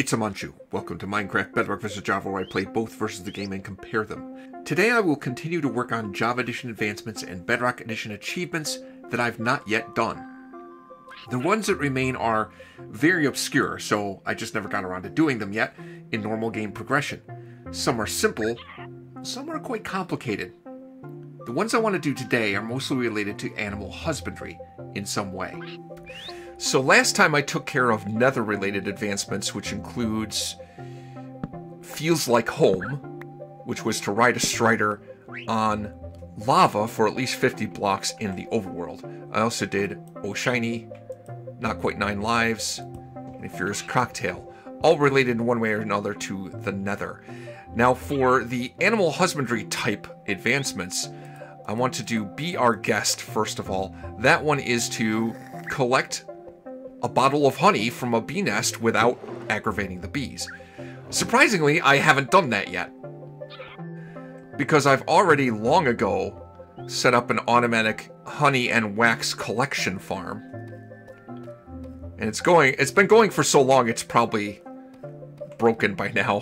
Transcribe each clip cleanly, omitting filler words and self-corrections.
It's a Manchu. Welcome to Minecraft Bedrock vs. Java, where I play both versions of the game and compare them. Today I will continue to work on Java Edition advancements and Bedrock Edition achievements that I've not yet done. The ones that remain are very obscure, so I just never got around to doing them yet in normal game progression. Some are simple, some are quite complicated. The ones I want to do today are mostly related to animal husbandry in some way. So last time I took care of nether-related advancements, which includes Feels Like Home, which was to ride a strider on lava for at least 50 blocks in the overworld. I also did Oh Shiny, Not Quite 9 Lives, and a Furious Cocktail, all related in one way or another to the nether. Now for the animal husbandry type advancements, I want to do Be Our Guest first of all. That one is to collect a bottle of honey from a bee nest without aggravating the bees. Surprisingly, I haven't done that yet, because I've already long ago set up an automatic honey and wax collection farm. And it's been going for so long it's probably broken by now.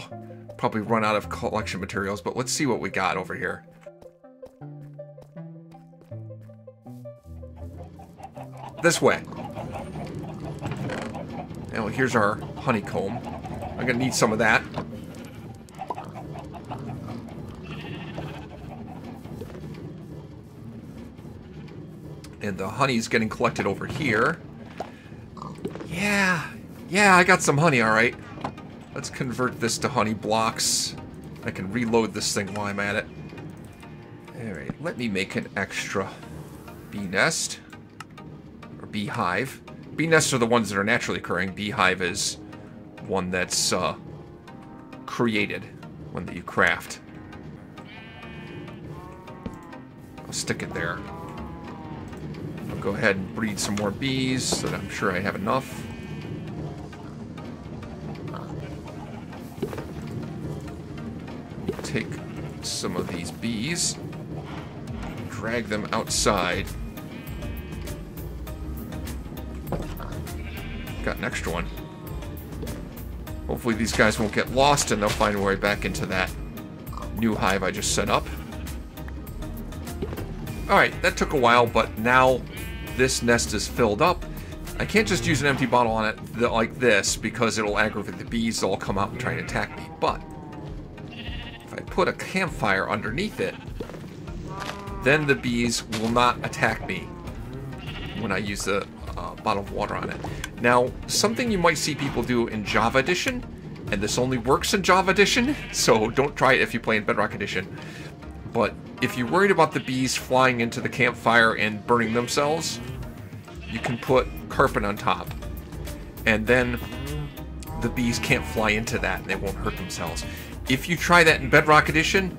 Probably run out of collection materials, but let's see what we got over here. This way. Now here's our honeycomb. I'm gonna need some of that. And the honey's getting collected over here. Yeah, I got some honey, alright. Let's convert this to honey blocks. I can reload this thing while I'm at it. Alright, let me make an extra bee nest. Or beehive. Bee nests are the ones that are naturally occurring. Beehive is one that's created, one that you craft. I'll stick it there. I'll go ahead and breed some more bees so that I'm sure I have enough. Take some of these bees, drag them outside. Got an extra one. Hopefully these guys won't get lost and they'll find their way back into that new hive I just set up. Alright, that took a while, but now this nest is filled up. I can't just use an empty bottle on it like this because it'll aggravate the bees. They'll all come out and try to attack me. But if I put a campfire underneath it, then the bees will not attack me when I use the bottle of water on it. Now, something you might see people do in Java Edition, and this only works in Java Edition, so don't try it if you play in Bedrock Edition, but if you're worried about the bees flying into the campfire and burning themselves, you can put carpet on top, and then the bees can't fly into that and they won't hurt themselves. If you try that in Bedrock Edition,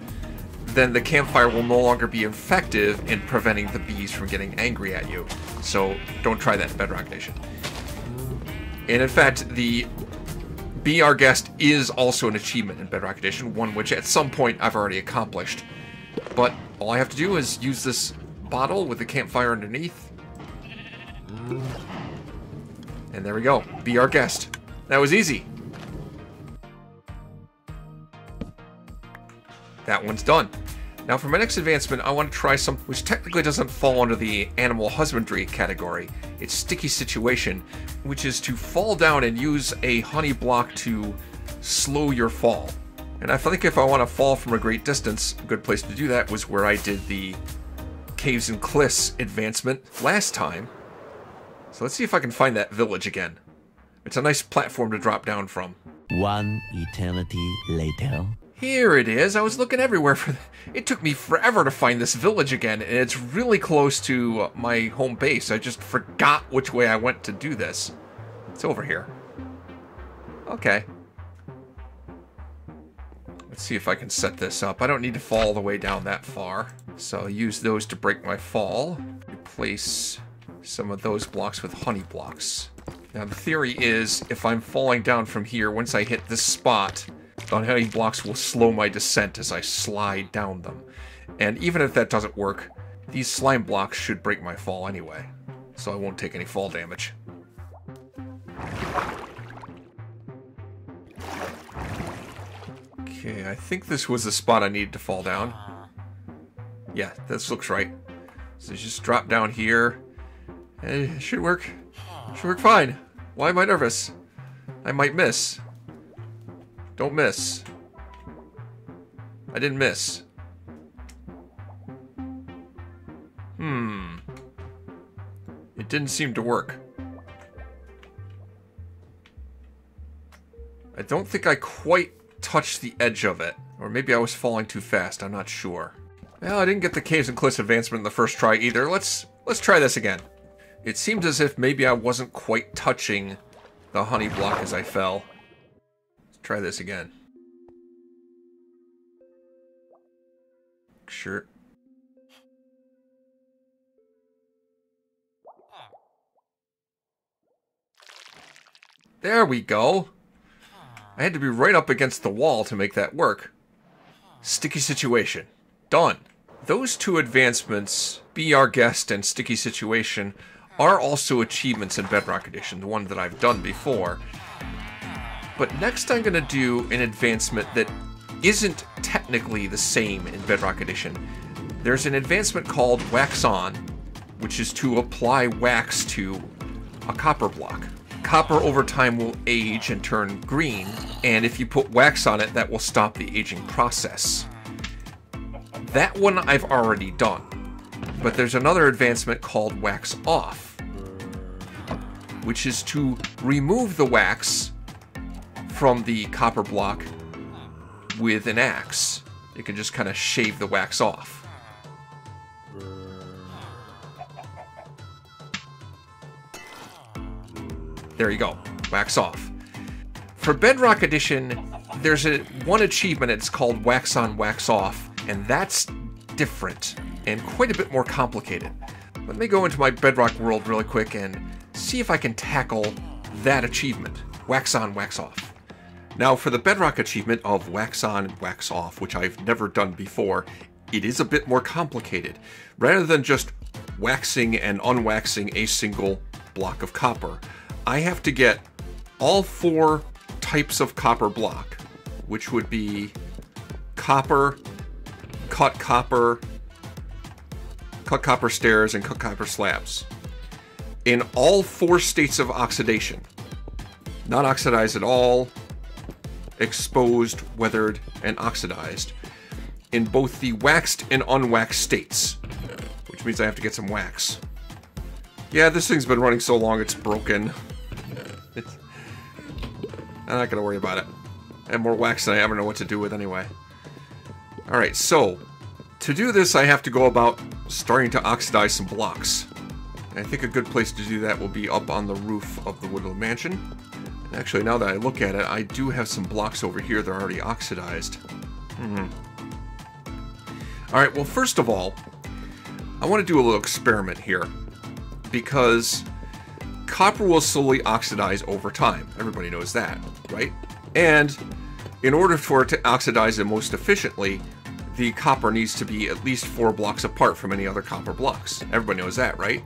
then the campfire will no longer be effective in preventing the bees from getting angry at you. So don't try that in Bedrock Edition. And in fact, the Be Our Guest is also an achievement in Bedrock Edition, one which at some point I've already accomplished. But all I have to do is use this bottle with the campfire underneath. And there we go. Be Our Guest. That was easy. That one's done. Now for my next advancement, I want to try something which technically doesn't fall under the animal husbandry category. It's Sticky Situation, which is to fall down and use a honey block to slow your fall. And I think if I want to fall from a great distance, a good place to do that was where I did the Caves and Cliffs advancement last time. So let's see if I can find that village again. It's a nice platform to drop down from. One eternity later. Here it is. I was looking everywhere for that. It took me forever to find this village again, and it's really close to my home base. I just forgot which way I went to do this. It's over here. Okay. Let's see if I can set this up. I don't need to fall all the way down that far, so I'll use those to break my fall. Replace some of those blocks with honey blocks. Now the theory is, if I'm falling down from here, once I hit this spot, the honey blocks will slow my descent as I slide down them. And even if that doesn't work, these slime blocks should break my fall anyway, so I won't take any fall damage. Okay, I think this was the spot I needed to fall down. Yeah, this looks right. So just drop down here. It should work. Should work fine. Why am I nervous? I might miss. Don't miss. I didn't miss. It didn't seem to work. I don't think I quite touched the edge of it. Or maybe I was falling too fast, I'm not sure. Well, I didn't get the Caves and Cliffs advancement in the first try either. Let's try this again. It seemed as if maybe I wasn't quite touching the honey block as I fell. Let's try this again. Sure. There we go. I had to be right up against the wall to make that work. Sticky Situation. Done. Those two advancements, Be Our Guest and Sticky Situation, are also achievements in Bedrock Edition, the one that I've done before. But next I'm going to do an advancement that isn't technically the same in Bedrock Edition. There's an advancement called Wax On, which is to apply wax to a copper block. Copper over time will age and turn green, and if you put wax on it, that will stop the aging process. That one I've already done. But there's another advancement called Wax Off, which is to remove the wax from the copper block with an axe. You can just kind of shave the wax off. There you go. Wax Off. For Bedrock Edition, there's one achievement, it's called Wax On, Wax Off, and that's different and quite a bit more complicated. Let me go into my Bedrock world really quick and see if I can tackle that achievement. Wax On, Wax Off. Now, for the Bedrock achievement of Wax On, Wax Off, which I've never done before, it is a bit more complicated. Rather than just waxing and unwaxing a single block of copper, I have to get all 4 types of copper block, which would be copper, cut copper stairs, and cut copper slabs, in all 4 states of oxidation. Not oxidized at all, exposed, weathered, and oxidized, in both the waxed and unwaxed states, which means I have to get some wax. Yeah, this thing's been running so long it's broken. I'm not gonna worry about it. I have more wax than I ever know what to do with anyway. Alright, so to do this I have to go about starting to oxidize some blocks. And I think a good place to do that will be up on the roof of the Woodland Mansion. Actually, now that I look at it, I do have some blocks over here that are already oxidized. Alright, well, first of all, I want to do a little experiment here, because copper will slowly oxidize over time. Everybody knows that, right? And in order for it to oxidize it most efficiently, the copper needs to be at least 4 blocks apart from any other copper blocks. Everybody knows that, right?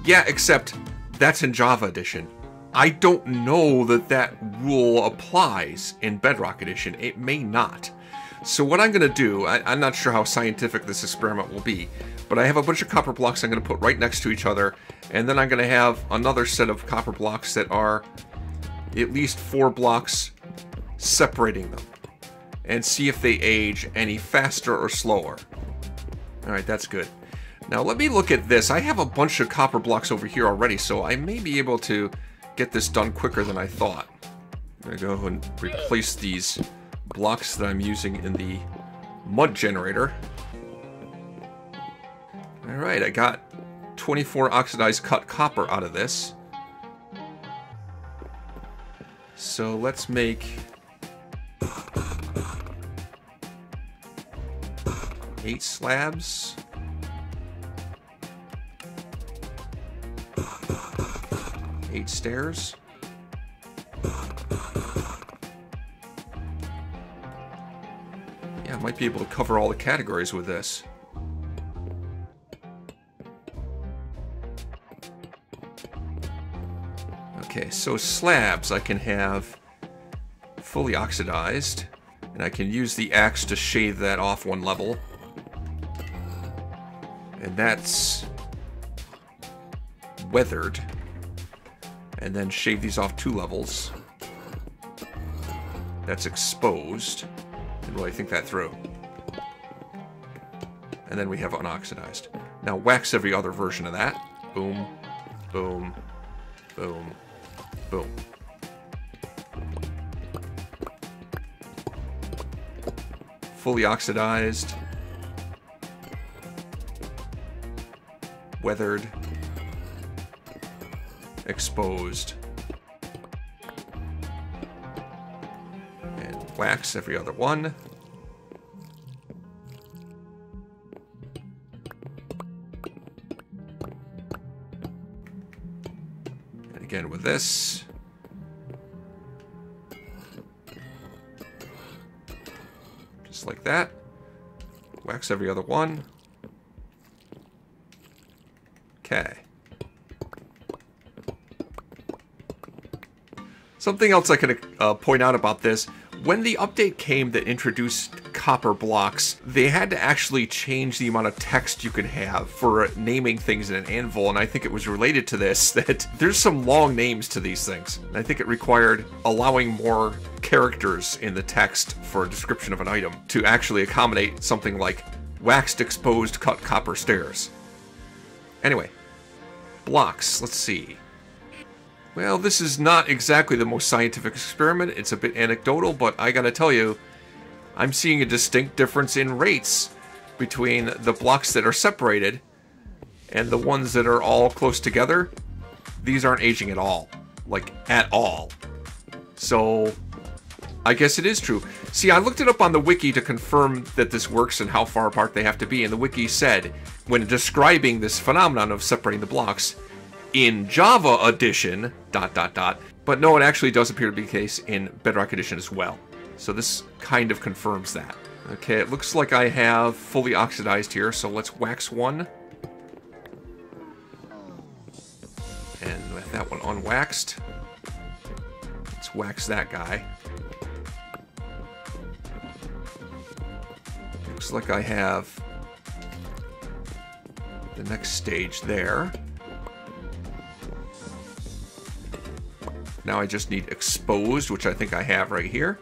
Yeah, except that's in Java Edition. I don't know that that rule applies in Bedrock Edition. It may not. So what I'm going to do, I'm not sure how scientific this experiment will be, but I have a bunch of copper blocks I'm going to put right next to each other, and then I'm going to have another set of copper blocks that are at least 4 blocks separating them, and see if they age any faster or slower. Alright, that's good. Now let me look at this. I have a bunch of copper blocks over here already, so I may be able to get this done quicker than I thought. I'm going to go and replace these blocks that I'm using in the mud generator. Alright, I got 24 oxidized cut copper out of this. So let's make 8 slabs. 8 stairs. Yeah, I might be able to cover all the categories with this. Okay, so slabs I can have fully oxidized. And I can use the axe to shave that off one level. And that's weathered. And then shave these off 2 levels. That's exposed. And will I think that through? And then we have unoxidized. Now wax every other version of that. Boom, boom, boom, boom. Fully oxidized. Weathered. Exposed. And wax every other one. And again with this. Just like that. Wax every other one. Okay. Something else I can point out about this, when the update came that introduced copper blocks, they had to actually change the amount of text you could have for naming things in an anvil, and I think it was related to this, that there's some long names to these things. And I think it required allowing more characters in the text for a description of an item to actually accommodate something like waxed exposed cut copper stairs. Anyway, blocks, let's see. Well, this is not exactly the most scientific experiment. It's a bit anecdotal, but I gotta tell you, I'm seeing a distinct difference in rates between the blocks that are separated and the ones that are all close together. These aren't aging at all. Like, at all. So, I guess it is true. See, I looked it up on the wiki to confirm that this works and how far apart they have to be, and the wiki said, when describing this phenomenon of separating the blocks, in Java Edition, ... But no, it actually does appear to be the case in Bedrock Edition as well. So this kind of confirms that. Okay, it looks like I have fully oxidized here, so let's wax one. And with that one unwaxed, let's wax that guy. Looks like I have the next stage there. Now I just need exposed, which I think I have right here.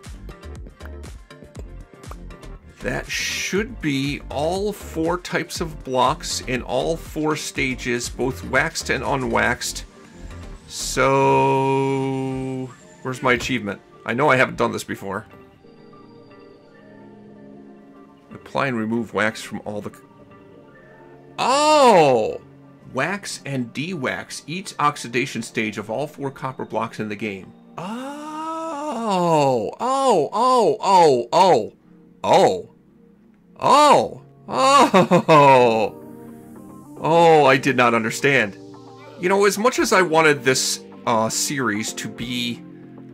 That should be all 4 types of blocks in all 4 stages, both waxed and unwaxed. So, where's my achievement? I know I haven't done this before. Apply and remove wax from all the... Oh! Wax and de-wax each oxidation stage of all 4 copper blocks in the game. Oh! Oh! Oh! Oh! Oh! Oh! Oh! Oh! Oh, I did not understand. You know, as much as I wanted this series to be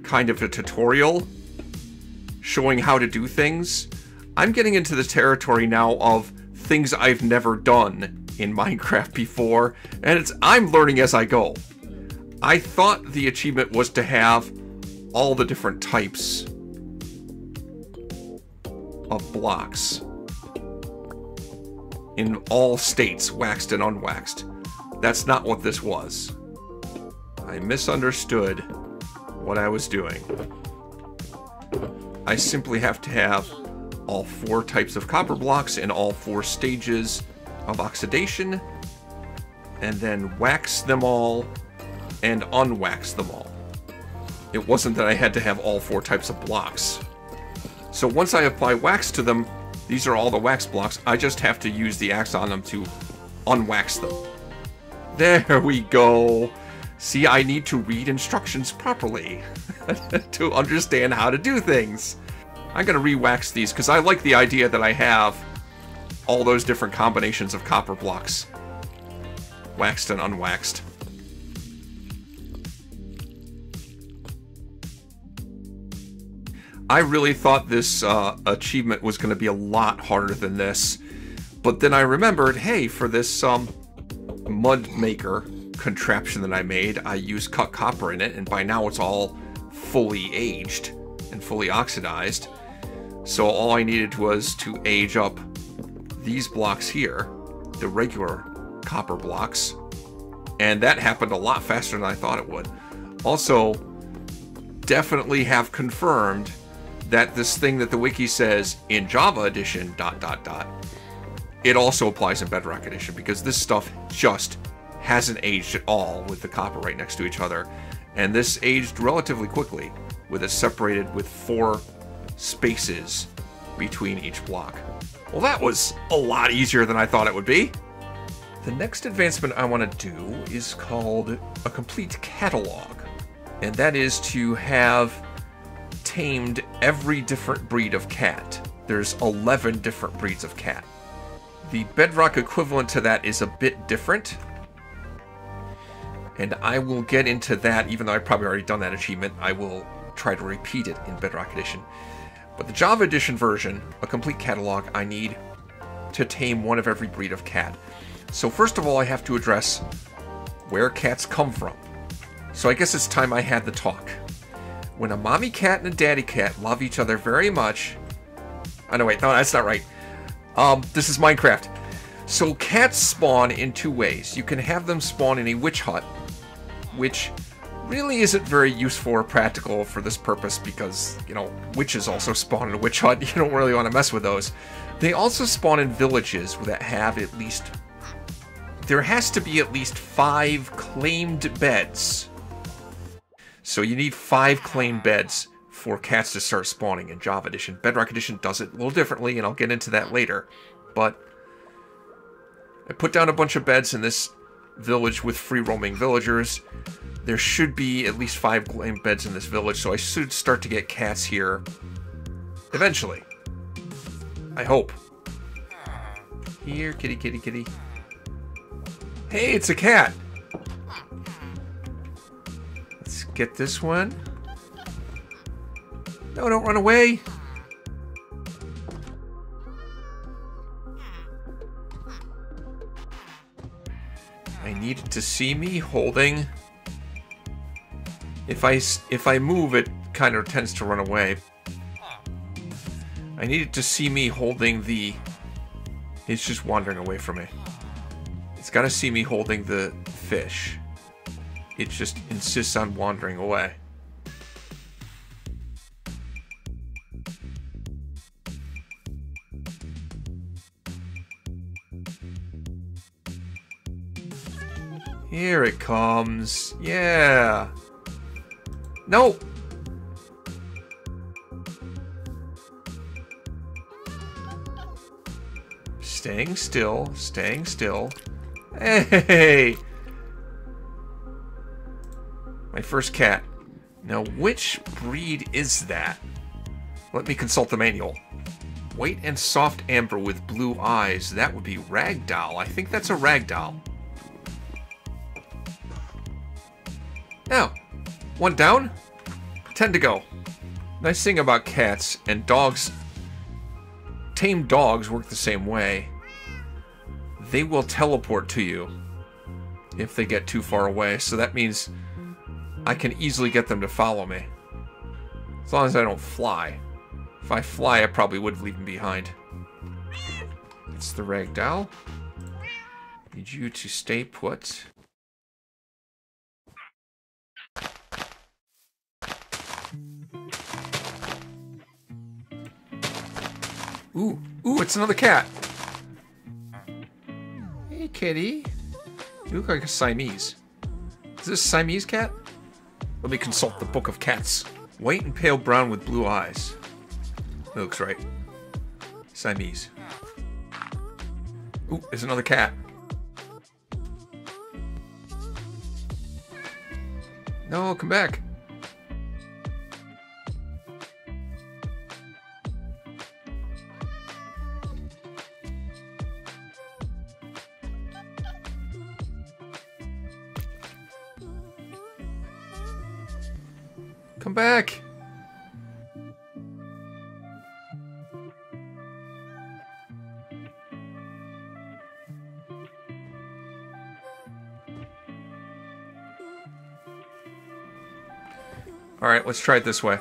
kind of a tutorial showing how to do things, I'm getting into the territory now of things I've never done in Minecraft before, and I'm learning as I go. I thought the achievement was to have all the different types of blocks in all states, waxed and unwaxed. That's not what this was. I misunderstood what I was doing. I simply have to have all 4 types of copper blocks in all 4 stages of oxidation, and then wax them all and unwax them all. It wasn't that I had to have all 4 types of blocks. So once I apply wax to them, these are all the wax blocks. I just have to use the axe on them to unwax them. There we go. See, I need to read instructions properly to understand how to do things. I'm gonna re-wax these because I like the idea that I have all those different combinations of copper blocks, waxed and unwaxed. I really thought this achievement was going to be a lot harder than this, but then I remembered, hey, for this mud maker contraption that I made, I used cut copper in it, and by now it's all fully aged and fully oxidized. So all I needed was to age up these blocks here, the regular copper blocks, and that happened a lot faster than I thought it would. Also, definitely have confirmed that this thing that the wiki says in Java Edition ... it also applies in Bedrock Edition, because this stuff just hasn't aged at all with the copper right next to each other. And this aged relatively quickly, with it separated with 4 spaces between each block. Well, that was a lot easier than I thought it would be. The next advancement I want to do is called a complete catalog. And that is to have tamed every different breed of cat. There's 11 different breeds of cat. The Bedrock equivalent to that is a bit different, and I will get into that. Even though I've probably already done that achievement, I will try to repeat it in Bedrock Edition. But the Java Edition version, a complete catalog, I need to tame one of every breed of cat. So first of all, I have to address where cats come from. So I guess it's time I had the talk. When a mommy cat and a daddy cat love each other very much... Oh, no, wait, no, that's not right. This is Minecraft. So cats spawn in 2 ways. You can have them spawn in a witch hut, which really isn't very useful or practical for this purpose because, you know, witches also spawn in a witch hut. You don't really want to mess with those. They also spawn in villages that have at least... There has to be at least 5 claimed beds. So you need 5 claimed beds for cats to start spawning in Java Edition. Bedrock Edition does it a little differently, and I'll get into that later. But I put down a bunch of beds in this village with free-roaming villagers. There should be at least 5 claimed beds in this village, so I should start to get cats here eventually. I hope. Here, kitty, kitty, kitty. Hey, it's a cat! Let's get this one. No, don't run away! I need it to see me holding... If I move, it kind of tends to run away. I need it to see me holding the... It's just wandering away from me. It's got to see me holding the fish. It just insists on wandering away. Here it comes. Yeah. No. Staying still. Staying still. Hey. My first cat. Now, which breed is that? Let me consult the manual. White and soft amber with blue eyes. That would be ragdoll. I think that's a ragdoll. Now, 1 down, 10 to go. Nice thing about cats and dogs, tame dogs work the same way. They will teleport to you if they get too far away, so that means I can easily get them to follow me. As long as I don't fly. If I fly, I probably would leave them behind. It's the ragdoll. Need you to stay put. Ooh, it's another cat. Hey, kitty. You look like a Siamese. Is this a Siamese cat? Let me consult the Book of Cats. White and pale brown with blue eyes. That looks right. Siamese. Ooh, there's another cat. No, come back. Come back! Alright, let's try it this way.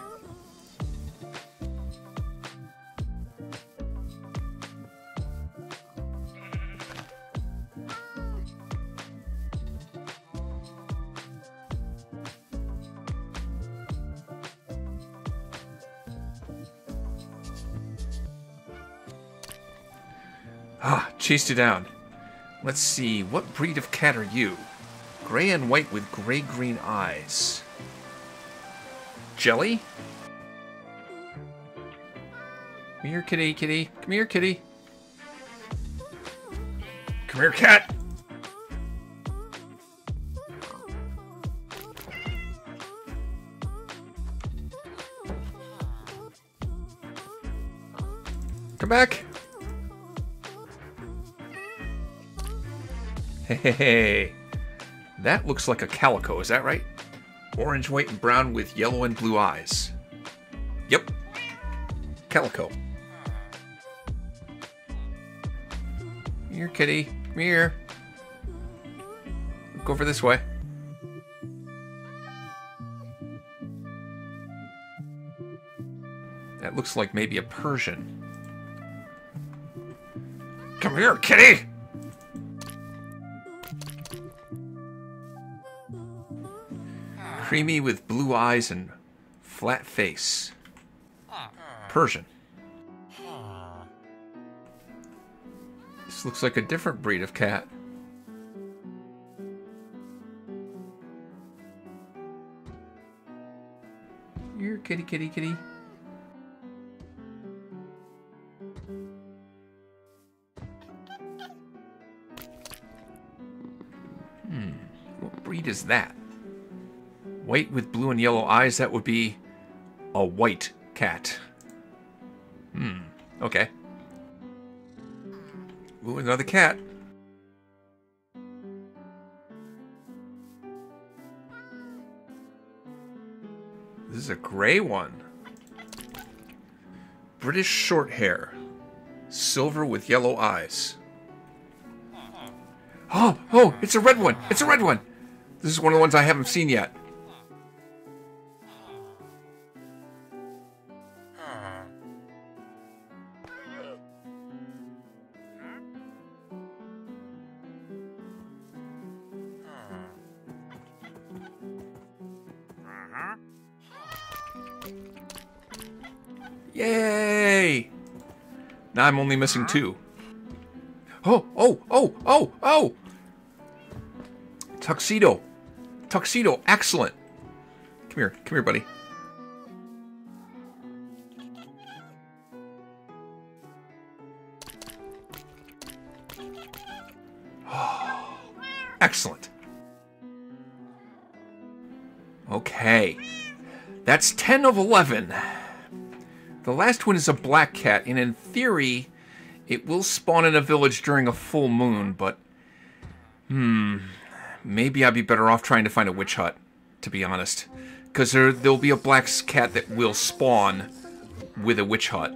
Ah, chased you down. Let's see, what breed of cat are you? Gray and white with gray-green eyes. Jelly? Come here, kitty, kitty. Come here, kitty. Come here, cat. Come back. Hey, that looks like a calico, is that right? Orange, white, and brown with yellow and blue eyes. Yep. Calico. Come here, kitty. Come here. Go over this way. That looks like maybe a Persian. Come here, kitty! Creamy with blue eyes and flat face. Persian. This looks like a different breed of cat. Here, kitty, kitty, kitty. What breed is that? White with blue and yellow eyes, that would be a white cat. Okay. Ooh, another cat. This is a gray one. British short hair. Silver with yellow eyes. Oh, it's a red one. It's a red one. This is one of the ones I haven't seen yet. Yay! Now I'm only missing two. Oh! Tuxedo. Tuxedo, excellent. Come here, buddy. Oh, excellent. Okay. That's 10 of 11. The last one is a black cat, and in theory, it will spawn in a village during a full moon, but... maybe I'd be better off trying to find a witch hut, to be honest. Because there'll be a black cat that will spawn with a witch hut.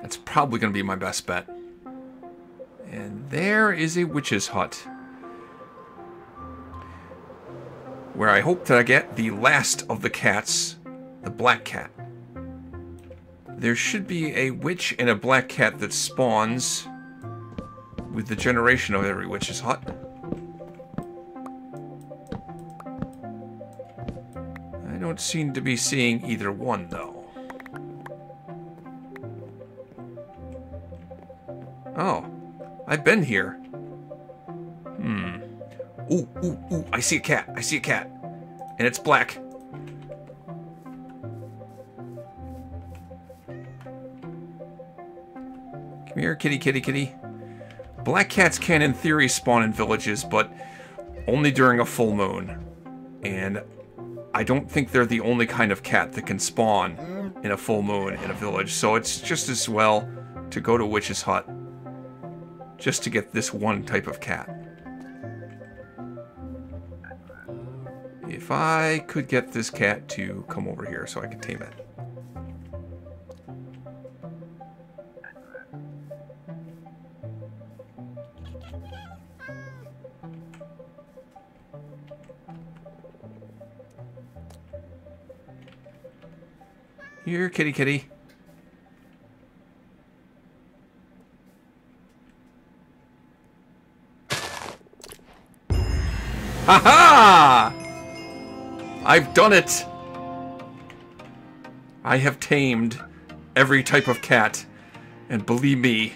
That's probably going to be my best bet. And there is a witch's hut. Where I hope that I get the last of the cats, the black cat. There should be a witch and a black cat that spawns with the generation of every witch's hut. I don't seem to be seeing either one, though. Oh, I've been here. Ooh, I see a cat. I see a cat. And it's black. Come here, kitty, kitty, kitty. Black cats can, in theory, spawn in villages, but only during a full moon. And I don't think they're the only kind of cat that can spawn in a full moon in a village, so it's just as well to go to Witch's Hut just to get this one type of cat. If I could get this cat to come over here so I can tame it. Here, kitty, kitty. Ha-ha! I've done it! I have tamed every type of cat, and believe me,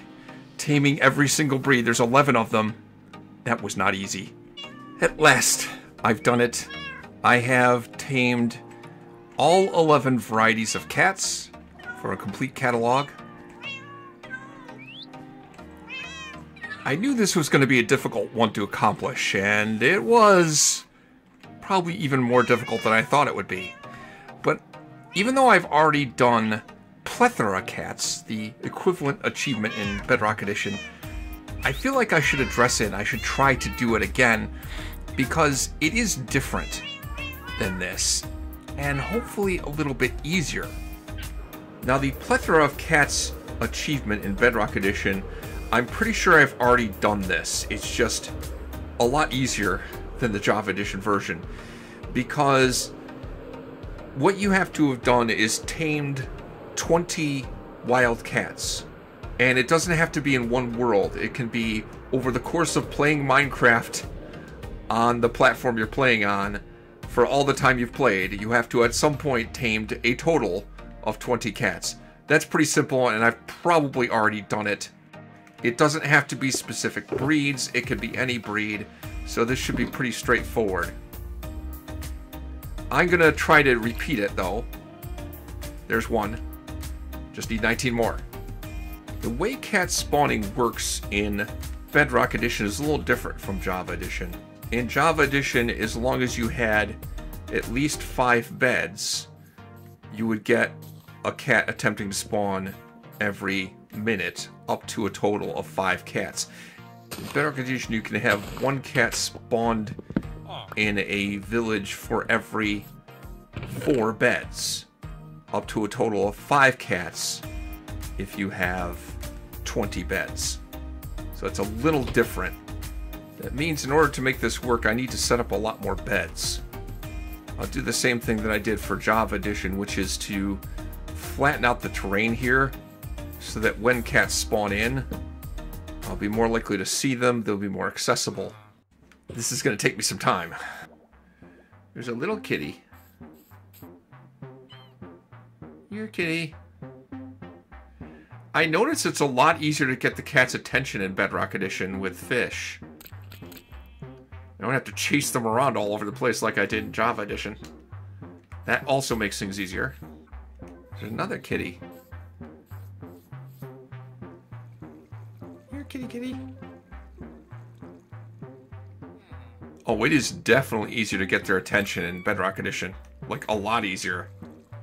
Taming every single breed. There's 11 of them. That was not easy. At last, I've done it. I have tamed all 11 varieties of cats for a complete catalog. I knew this was going to be a difficult one to accomplish, and it was probably even more difficult than I thought it would be. But even though I've already done plethora cats, the equivalent achievement in Bedrock Edition, I feel like I should address it. I should try to do it again because it is different than this and hopefully a little bit easier. Now, the plethora of cats achievement in Bedrock Edition, I'm pretty sure I've already done this. It's just a lot easier than the Java Edition version because what you have to have done is tamed 20 wild cats. And it doesn't have to be in one world. It can be over the course of playing Minecraft on the platform you're playing on for all the time you've played. You have to at some point tamed a total of 20 cats. That's pretty simple, and I've probably already done it. It doesn't have to be specific breeds. It could be any breed. So this should be pretty straightforward. I'm going to try to repeat it, though. There's one. Just need 19 more. The way cat spawning works in Bedrock Edition is a little different from Java Edition. In Java Edition, as long as you had at least 5 beds, you would get a cat attempting to spawn every minute, up to a total of 5 cats. In Bedrock Edition, you can have 1 cat spawned in a village for every 4 beds, up to a total of 5 cats if you have 20 beds. So it's a little different. That means in order to make this work, I need to set up a lot more beds. I'll do the same thing that I did for Java Edition, which is to flatten out the terrain here so that when cats spawn in, I'll be more likely to see them. They'll be more accessible. This is going to take me some time. There's a little kitty. Here, kitty. I notice it's a lot easier to get the cat's attention in Bedrock Edition with fish. I don't have to chase them around all over the place like I did in Java Edition. That also makes things easier. There's another kitty. Here, kitty, kitty. Oh, it is definitely easier to get their attention in Bedrock Edition. Like, a lot easier.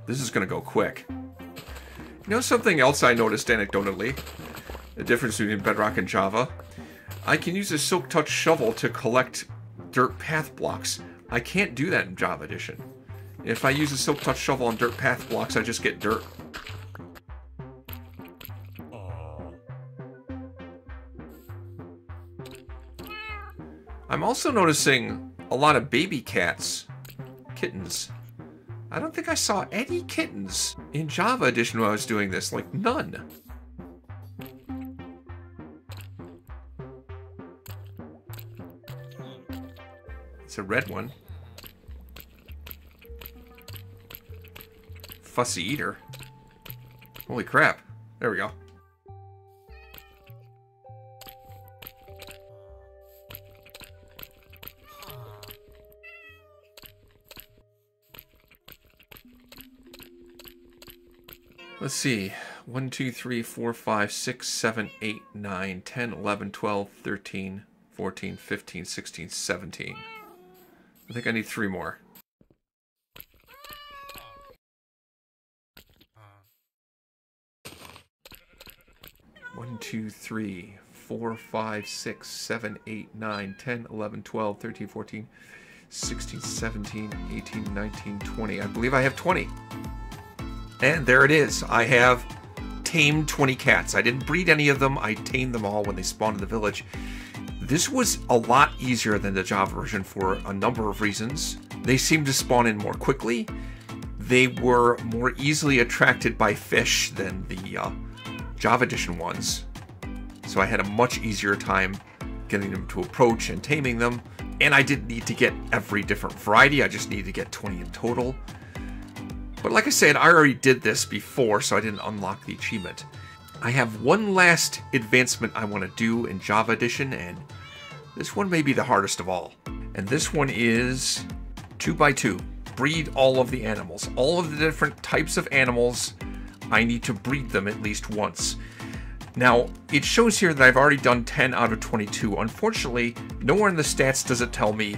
This is going to go quick. You know something else I noticed anecdotally? The difference between Bedrock and Java? I can use a Silk Touch shovel to collect dirt path blocks. I can't do that in Java Edition. If I use a Silk Touch shovel on dirt path blocks, I just get dirt. I'm also noticing a lot of baby cats. Kittens. I don't think I saw any kittens in Java Edition when I was doing this. Like, none. It's a red one. Fussy eater. Holy crap. There we go. Let's see. 1, 2, 3, 4, 5, 6, 7, 8, 9, 10, 11, 12, 13, 14, 15, 16, 17. I think I need 3 more. One, 2, 3, 4, 5, 6, 7, 8, 9, 10, 11, 12, 13, 14, 16, 17, 18, 19, 20. I believe I have 20. And there it is. I have tamed 20 cats. I didn't breed any of them. I tamed them all when they spawned in the village. This was a lot easier than the Java version for a number of reasons. They seemed to spawn in more quickly. They were more easily attracted by fish than the Java Edition ones. So I had a much easier time getting them to approach and taming them. And I didn't need to get every different variety. I just needed to get 20 in total. But like I said, I already did this before, so I didn't unlock the achievement. I have one last advancement I want to do in Java Edition, and this one may be the hardest of all. And this one is 2x2. Breed all of the animals. All of the different types of animals, I need to breed them at least once. Now, it shows here that I've already done 10 out of 22. Unfortunately, nowhere in the stats does it tell me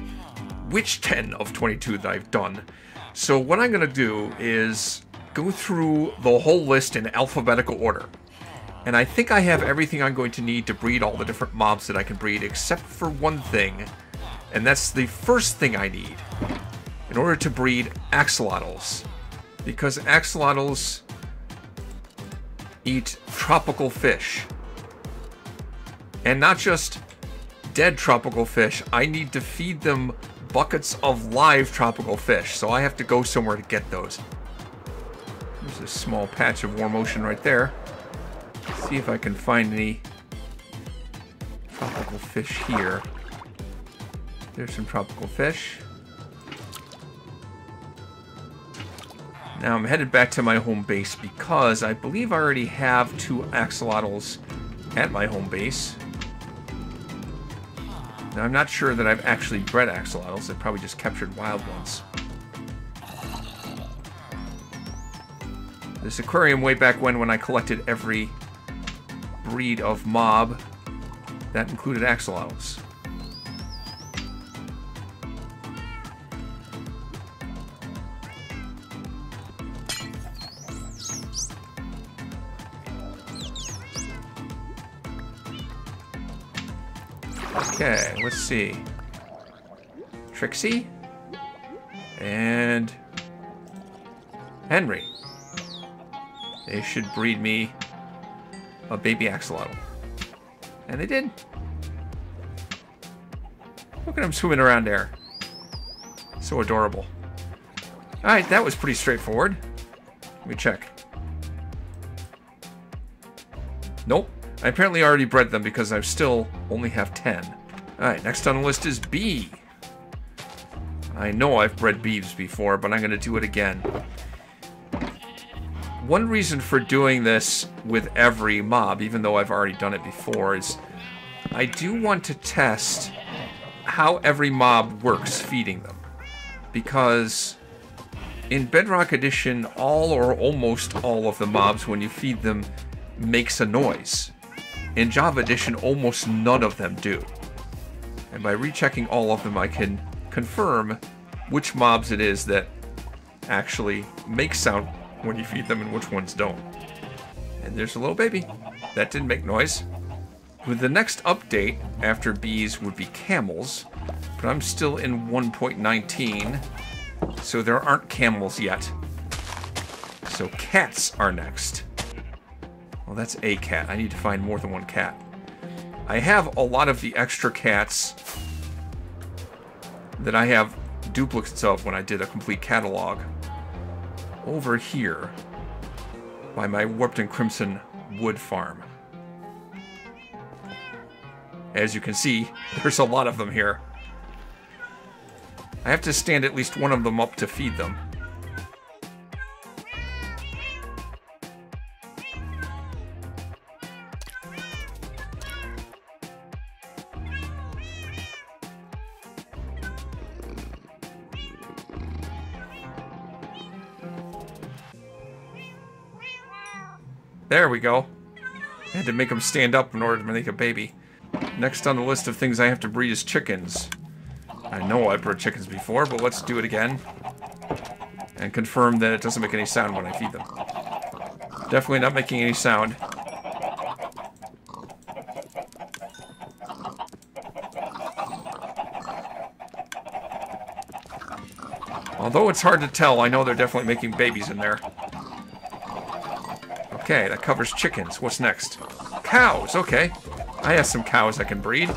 which 10 of 22 that I've done. So what I'm going to do is go through the whole list in alphabetical order. And I think I have everything I'm going to need to breed all the different mobs that I can breed, except for one thing. And that's the first thing I need in order to breed axolotls. Because axolotls eat tropical fish. And not just dead tropical fish, I need to feed them buckets of live tropical fish. So I have to go somewhere to get those. There's a small patch of warm ocean right there. See if I can find any tropical fish here. There's some tropical fish. Now I'm headed back to my home base because I believe I already have 2 axolotls at my home base. Now I'm not sure that I've actually bred axolotls. I've probably just captured wild ones. This aquarium way back when I collected every breed of mob, that included axolotls. Okay, let's see. Trixie and Henry. They should breed me a baby axolotl. And they did. Look at him swimming around there. So adorable. Alright, that was pretty straightforward. Let me check. Nope. I apparently already bred them because I still only have 10. Alright, next on the list is bee. I know I've bred bees before, but I'm going to do it again. One reason for doing this with every mob, even though I've already done it before, is I do want to test how every mob works feeding them. Because in Bedrock Edition, all or almost all of the mobs, when you feed them, makes a noise. In Java Edition, almost none of them do. And by rechecking all of them, I can confirm which mobs it is that actually make sound when you feed them and which ones don't. And there's a little baby. That didn't make noise. With the next update, after bees would be camels, but I'm still in 1.19, so there aren't camels yet. So cats are next. Well, that's a cat. I need to find more than one cat. I have a lot of the extra cats that I have duplicates of when I did a complete catalog over here by my Warped and Crimson wood farm. As you can see, there's a lot of them here. I have to stand at least one of them up to feed them. There we go. I had to make them stand up in order to make a baby. Next on the list of things I have to breed is chickens. I know I've bred chickens before, but let's do it again. And confirm that it doesn't make any sound when I feed them. Definitely not making any sound. Although it's hard to tell, I know they're definitely making babies in there. Okay, that covers chickens. What's next? Cows, okay. I have some cows I can breed.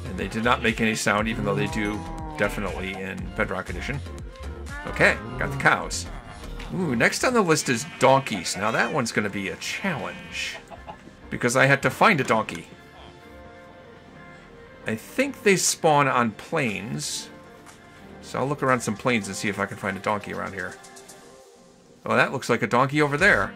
And they did not make any sound, even though they do definitely in Bedrock Edition. Okay, got the cows. Ooh, next on the list is donkeys. Now that one's going to be a challenge, because I had to find a donkey. I think they spawn on plains. So I'll look around some plains and see if I can find a donkey around here. Oh, that looks like a donkey over there.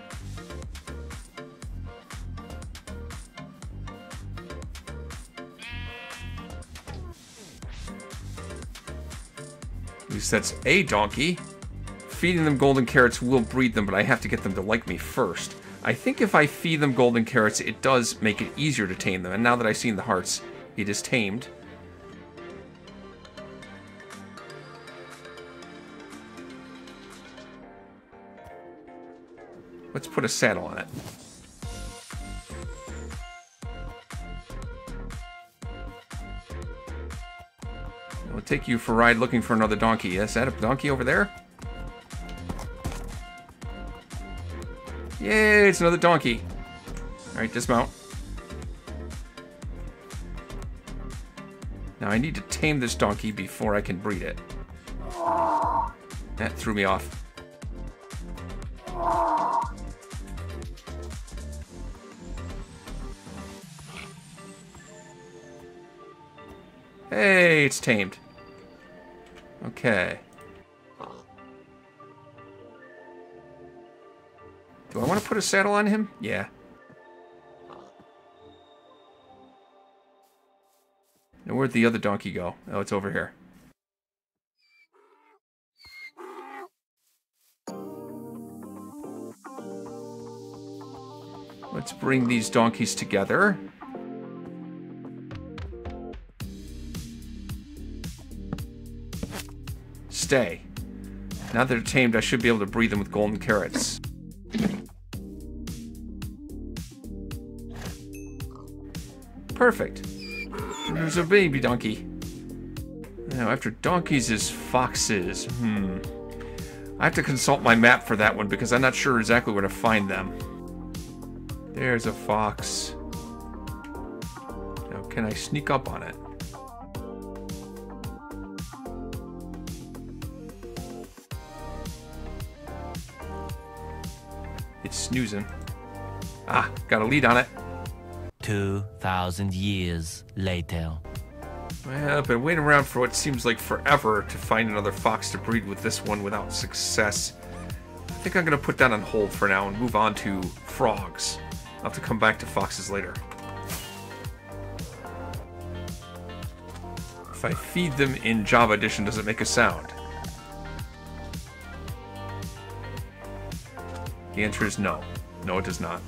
At least that's a donkey. Feeding them golden carrots will breed them, but I have to get them to like me first. I think if I feed them golden carrots, it does make it easier to tame them. And now that I've seen the hearts, it is tamed. Let's put a saddle on it. We'll take you for a ride looking for another donkey. Is that a donkey over there? Yay, it's another donkey. Alright, dismount. Now I need to tame this donkey before I can breed it. That threw me off. Hey, it's tamed. Okay. Do I want to put a saddle on him? Yeah. Now where'd the other donkey go? Oh, it's over here. Let's bring these donkeys together. Stay. Now that they're tamed, I should be able to breed them with golden carrots. Perfect. There's a baby donkey. Now, after donkeys is foxes. I have to consult my map for that one because I'm not sure exactly where to find them. There's a fox. Now, can I sneak up on it? It's snoozing. Ah, got a lead on it. 2,000 years later. Well, I've been waiting around for what seems like forever to find another fox to breed with this one without success. I think I'm going to put that on hold for now and move on to frogs. I'll have to come back to foxes later. If I feed them in Java Edition, does it make a sound? The answer is no. No, it does not.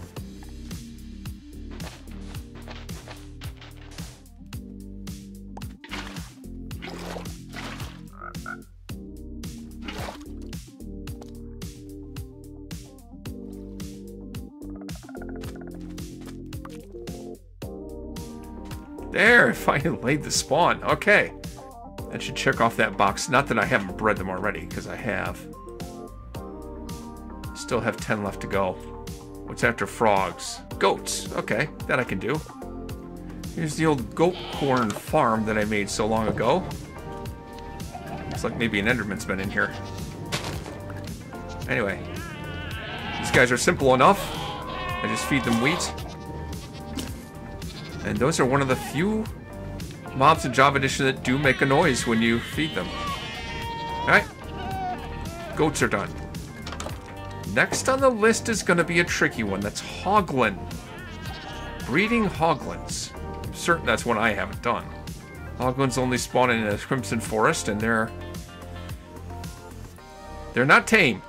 There, I finally laid the spawn. Okay. That should check off that box. Not that I haven't bred them already, because I have. Still have 10 left to go. What's after frogs? Goats. Okay, that I can do. Here's the old goat corn farm that I made so long ago. Looks like maybe an Enderman's been in here. Anyway. These guys are simple enough. I just feed them wheat. And those are one of the few mobs in Java Edition that do make a noise when you feed them. Alright. Goats are done. Next on the list is going to be a tricky one. That's hoglin. Breeding hoglins. I'm certain that's one I haven't done. Hoglins only spawn in a crimson forest, and they're not tame.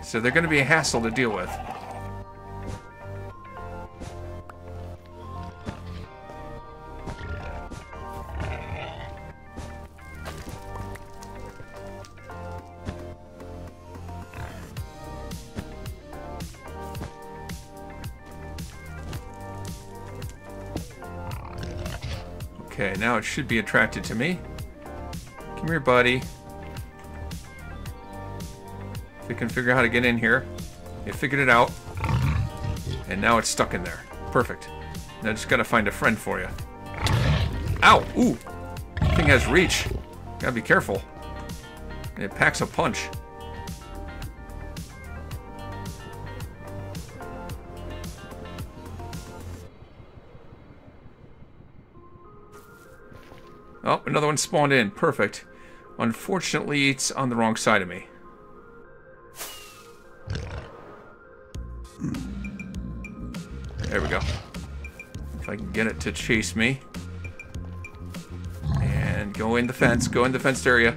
So they're going to be a hassle to deal with. Okay, now it should be attracted to me. Come here, buddy. If we can figure out how to get in here. They figured it out. And now it's stuck in there. Perfect. Now just gotta find a friend for you. Ow! Ooh! That thing has reach. Gotta be careful. It packs a punch. Oh, another one spawned in. Perfect. Unfortunately, it's on the wrong side of me. There we go. If I can get it to chase me. And go in the fence. Go in the fenced area.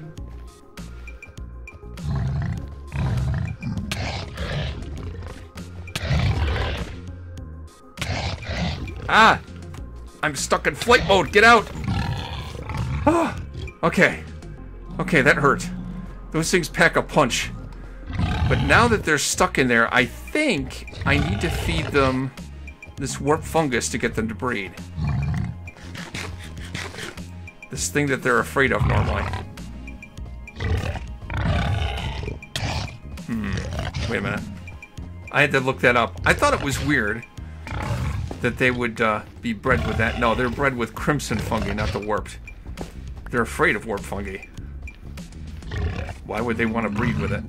Ah! I'm stuck in flight mode. Get out! Oh, okay. Okay, that hurt. Those things pack a punch. But now that they're stuck in there, I think I need to feed them this warp fungus to get them to breed. This thing that they're afraid of normally. Wait a minute. I had to look that up. I thought it was weird that they would be bred with that. No, they're bred with crimson fungi, not the warped. They're afraid of warp fungi. Why would they want to breed with it?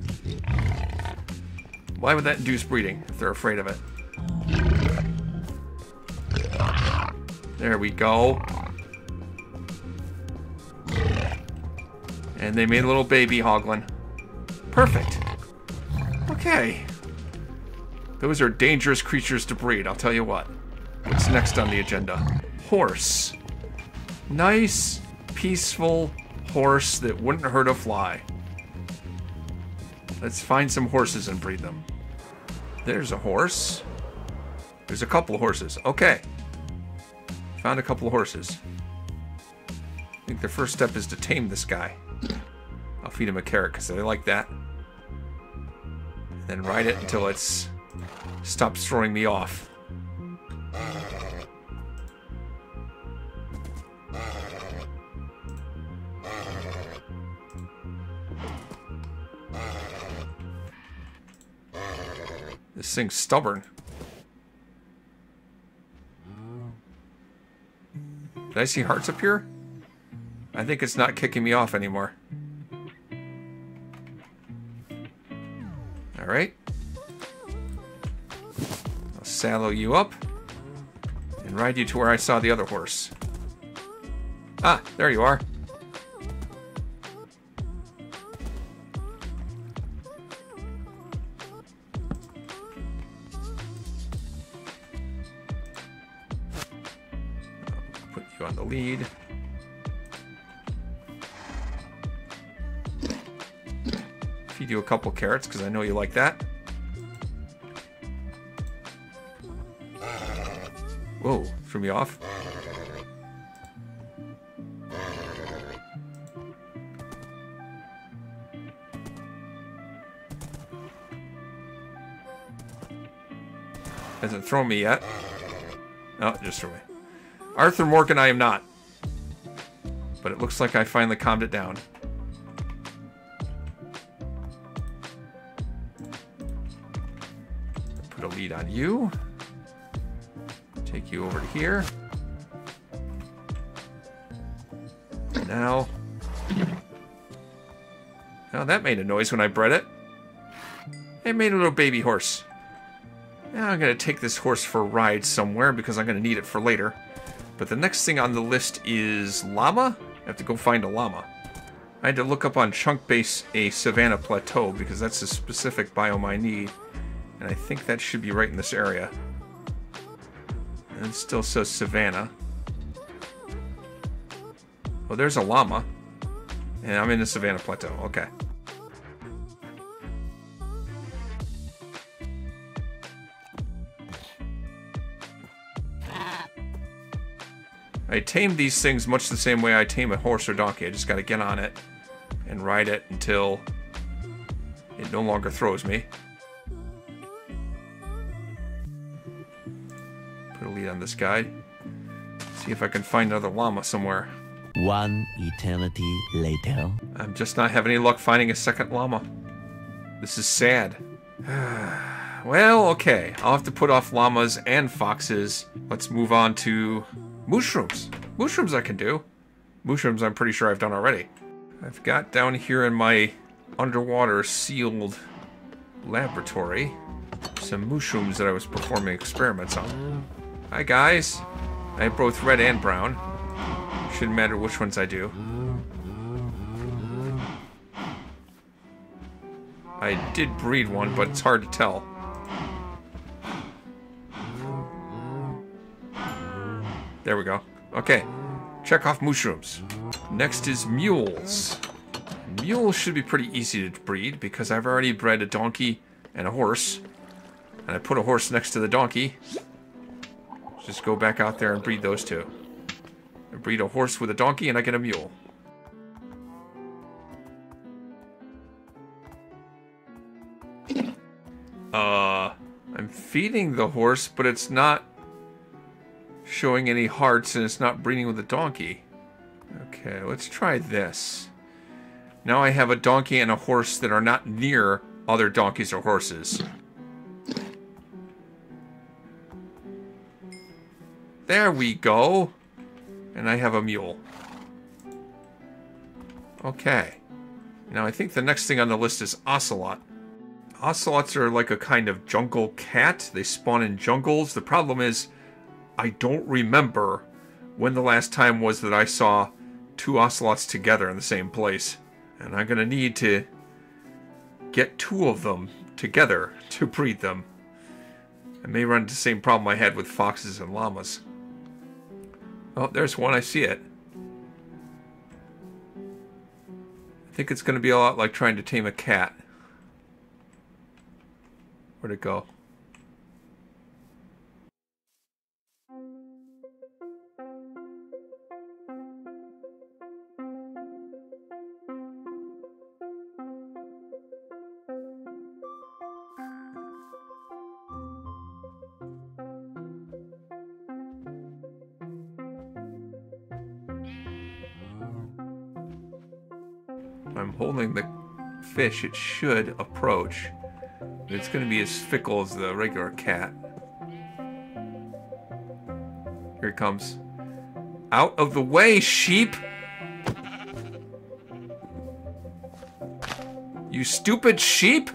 Why would that induce breeding if they're afraid of it? There we go. And they made a little baby hoglin. Perfect. Okay. Those are dangerous creatures to breed, I'll tell you what. What's next on the agenda? Horse. Nice, peaceful horse that wouldn't hurt a fly. Let's find some horses and breed them. There's a horse. There's a couple of horses. Okay. Found a couple of horses. I think the first step is to tame this guy. I'll feed him a carrot because I like that. Then ride it until it's stops throwing me off. This thing's stubborn. Did I see hearts up here? I think it's not kicking me off anymore. Alright. I'll saddle you up and ride you to where I saw the other horse. Ah, there you are. I'll put you on the lead. Feed you a couple carrots because I know you like that. Whoa, threw me off. Hasn't thrown me yet. Oh, just threw me. Arthur Morgan, I am not. But it looks like I finally calmed it down. Put a lead on you. Take you over to here. Now that made a noise when I bred it. It made a little baby horse. Now I'm going to take this horse for a ride somewhere because I'm going to need it for later. But the next thing on the list is llama. I have to go find a llama. I had to look up on Chunkbase a savanna plateau because that's a specific biome I need. And I think that should be right in this area. And it still says savanna. Oh, there's a llama. And I'm in the savanna plateau. Okay. I tame these things much the same way I tame a horse or donkey. I just gotta get on it and ride it until it no longer throws me. Put a lead on this guy. See if I can find another llama somewhere. One eternity later. I'm just not having any luck finding a second llama. This is sad. Well, okay. I'll have to put off llamas and foxes. Let's move on to mushrooms. Mushrooms I can do. Mushrooms I'm pretty sure I've done already. I've got down here in my underwater sealed laboratory some mushrooms that I was performing experiments on. Hi guys. I have both red and brown. Shouldn't matter which ones I do. I did breed one, but it's hard to tell. There we go. Okay. Check off mushrooms. Next is mules. Mules should be pretty easy to breed because I've already bred a donkey and a horse. And I put a horse next to the donkey. Just go back out there and breed those two. I breed a horse with a donkey and I get a mule. I'm feeding the horse, but it's not showing any hearts and it's not breeding with a donkey. Okay, let's try this. Now I have a donkey and a horse that are not near other donkeys or horses. There we go. And I have a mule. Okay. Now I think the next thing on the list is ocelot. Ocelots are like a kind of jungle cat. They spawn in jungles. The problem is, I don't remember when the last time was that I saw two ocelots together in the same place. And I'm going to need to get two of them together to breed them. I may run into the same problem I had with foxes and llamas. Oh, there's one. I see it. I think it's going to be a lot like trying to tame a cat. Where'd it go? I'm holding the fish. It should approach. But it's going to be as fickle as the regular cat. Here it comes. Out of the way, sheep! You stupid sheep!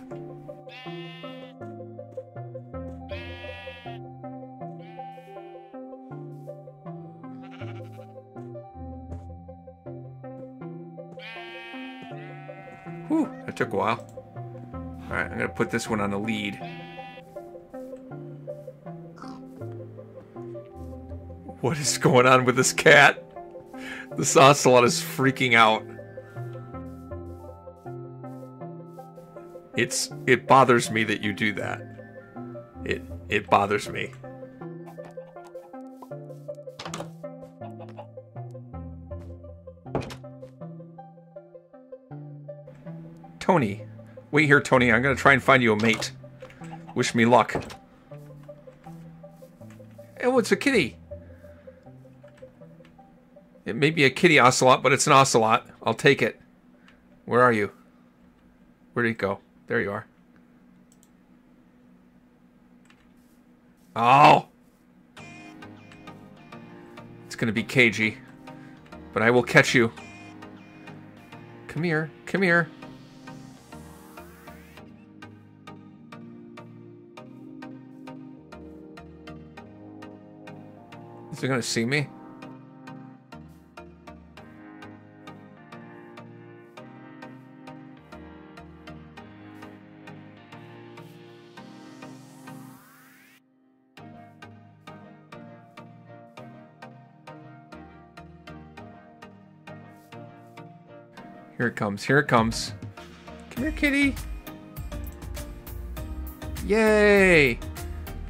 Whew, that took a while. Alright, I'm gonna put this one on the lead. What is going on with this cat? This ocelot is freaking out. It bothers me that you do that. It bothers me. Tony. Wait here, Tony. I'm going to try and find you a mate. Wish me luck. Oh, it's a kitty. It may be a kitty ocelot, but it's an ocelot. I'll take it. Where are you? Where did it go? There you are. Oh! It's going to be cagey. But I will catch you. Come here. Come here. Is it gonna see me? Here it comes. Here it comes. Come here, kitty. Yay!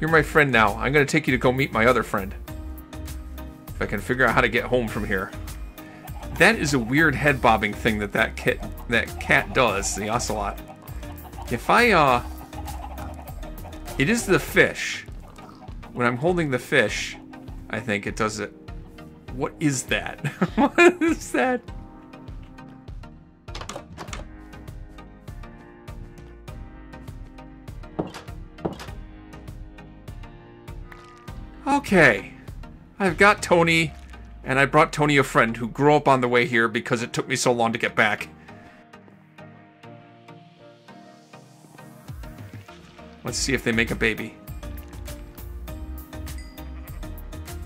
You're my friend now. I'm gonna take you to go meet my other friend. If I can figure out how to get home from here. That is a weird head bobbing thing that cat does, the ocelot. If I, it is the fish. When I'm holding the fish, I think it does it. What is that? What is that? Okay. I've got Tony, and I brought Tony a friend who grew up on the way here because it took me so long to get back. Let's see if they make a baby.